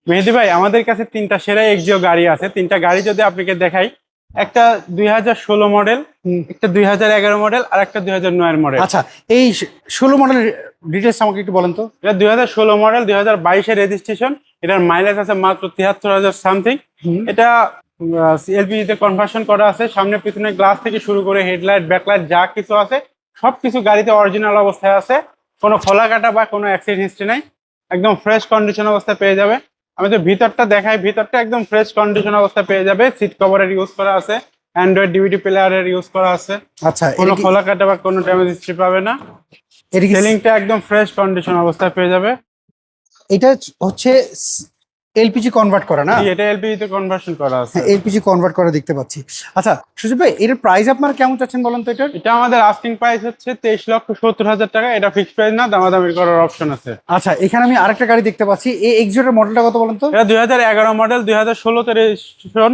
মেহেদি ভাই, আমাদের কাছে তিনটা সেরা এক্সিও গাড়ি আছে। তিনটা গাড়ি যদি আপনাকে দেখাই, একটা 2016 মডেল, একটা 2011 মডেল, আর একটা 2009 মডেল। আচ্ছা, এই 16 মডেলের ডিটেলস আমাকে একটু বলেন তো। এটা 2016 মডেল, 2022 রেজিস্ট্রেশন। এটার মাইলেজ আছে মাত্র 73,000 সামথিং। এটা এলপিজি তে কনভার্সন করা আছে। সামনে পিছনে গ্লাস থেকে শুরু করে হেডলাইট, ব্যাকলাইট যা কিছু আছে সবকিছু গাড়িতে অরিজিনাল অবস্থায় আছে। কোনো খোলা কাটা বা কোনো অ্যাক্সিডেন্ট হিস্ট্রি নাই, একদম ফ্রেশ কন্ডিশন অবস্থায় পেয়ে যাবে। আমি তো ভিতরটা দেখাই, ভিতরটা একদম ফ্রেশ কন্ডিশন অবস্থায় পেয়ে যাবে। সিট কভারের ইউজ করা আছে, অ্যান্ড্রয়েড ডিভিডি প্লেয়ারের ইউজ করা আছে। আচ্ছা, কোনো খোলা কাটা বা কোনো ড্যামেজ হিস্ট্রি পাবে না। সিলিংটা একদম ফ্রেশ কন্ডিশন অবস্থায় পেয়ে যাবে। এটা হচ্ছে এলপিজি কনভার্ট করা না? এটা এলপিজি তে কনভার্সন করা আছে। হ্যাঁ, এলপিজি কনভার্ট করা দেখতে পাচ্ছি। আচ্ছা সুজিত ভাই, এর প্রাইস আপনারা কেমন চাচ্ছেন বলেন তো এটার? এটা আমাদের আস্কিং প্রাইস হচ্ছে 23,70,000 টাকা। এটা ফিক্সড প্রাইস না, দামাদামি করার অপশন আছে। আচ্ছা, এখানে আমি আরেকটা গাড়ি দেখতে পাচ্ছি, এই এক্সিওর মডেলটা কত বলেন তো? এটা 2011 মডেল, 2016 তে রেজিস্ট্রেশন।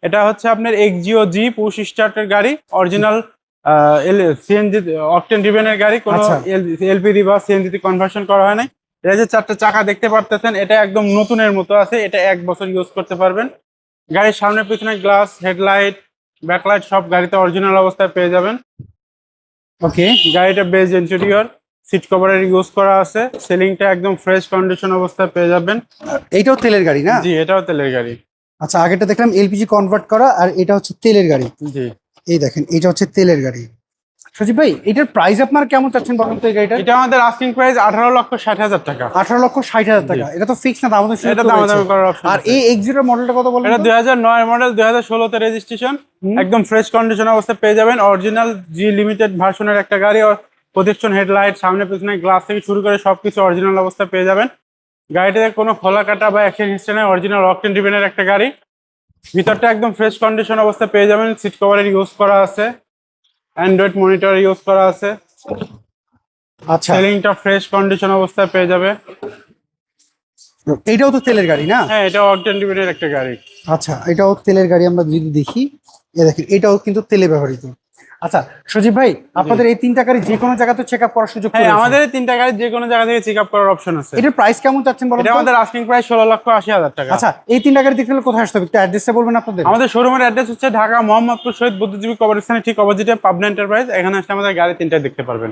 এটা হচ্ছে আপনার এক্সিও জি পুশ স্টার্টের গাড়ি, অরিজিনাল সিএনজি অকটেন ড্রিভেনের গাড়ি। কোনো আচ্ছা। এলপিজি বা সিএনজি তে কনভার্সন করা হয় নাই। এটা যে চারটা চাকা দেখতে পারতেছেন, এটা একদম নতুনের মতো আছে। এটা 1 বছর ইউজ করতে পারবেন। গাড়ির সামনে পিছনে গ্লাস, হেডলাইট, ব্যাকলাইট সব গাড়িতে অরিজিনাল অবস্থায় পেয়ে যাবেন। ওকে, গাড়িটা বেজ ইন্টেরিয়র, সিট কভারের ইউজ করা আছে। সিলিংটা একদম ফ্রেশ কন্ডিশন অবস্থায় পেয়ে যাবেন। এইটাও তেলের গাড়ি না? জি, এটাও তেলের গাড়ি। আচ্ছা, আগেরটা দেখলাম এলপিজি কনভার্ট করা, আর এটা হচ্ছে তেলের গাড়ি। জি, এই দেখেন, এটা হচ্ছে তেলের গাড়ি। সজীব ভাই, এটার প্রাইস আপনার কেমন চাচ্ছেন বলেন তো এই গাড়িটা? এটা আমাদের আস্কিং প্রাইস 18,60,000 টাকা। 18,60,000 টাকা। এটা তো ফিক্স না, দাম তো এটা দামাদামি করার অপশন আর আছে। এই এক্সিটের মডেলটা কত বলেন এটা তো? 2009 মডেল, 2016 তে রেজিস্ট্রেশন। একদম ফ্রেশ কন্ডিশন অবস্থায় পেয়ে যাবেন। অরিজিনাল জি লিমিটেড ভার্সনের একটা গাড়ি। প্রজেকশন হেডলাইট, সামনে পিছনে গ্লাস থেকে শুরু করে সবকিছু অরিজিনাল অবস্থায় পেয়ে যাবেন। গাড়িটাতে কোনো খোলা কাটা বা অ্যাক্সিডেন্ট হিস্ট্রি নেই। অরিজিনাল অকটেন ড্রিভেনের একটা গাড়ি। ভিতরটা একদম ফ্রেশ কন্ডিশন অবস্থায় পেয়ে যাবেন। সিট কভারের ইউজ করা আছে, অ্যান্ড্রয়েড মনিটর ইউজ করা আছে। আচ্ছা, সিলিংটা ফ্রেশ কন্ডিশন অবস্থায় পেয়ে যাবে। এটাও তো তেলের গাড়ি না? হ্যাঁ, এটা অকটেন ড্রিভেনের একটা গাড়ি। আচ্ছা, এটাও তেলের গাড়ি। আমরা যদি দেখি, এ দেখেন, এটাও কিন্তু তেলে ব্যবহৃত। আচ্ছা সজীব ভাই, আপনাদের এই তিনটা গাড়ি যে কোনো জায়গাতে চেক আপ করার সুযোগ হ্যাঁ, রয়েছে? আমাদের এই তিনটা গাড়ি যে কোনো জায়গা থেকে চেক আপ করার অপশন আছে। এটার প্রাইস কেমন চাচ্ছেন বলেন এটা তো? আমাদের আস্কিং প্রাইস 16,80,000 টাকা। আচ্ছা, এই তিনটা গাড়ি দেখতে হলে কোথায় আসতে হবে, একটু অ্যাড্রেসটা বলবেন আপনাদের? আমাদের শোরুমের অ্যাড্রেস হচ্ছে ঢাকা মোহাম্মদপুর শহীদ বুদ্ধিজীবী কবরস্থানের ঠিক অপোজিটে পাবনা এন্টারপ্রাইজ। এখানে আসলে আমাদের গাড়ি তিনটা দেখতে পারবেন।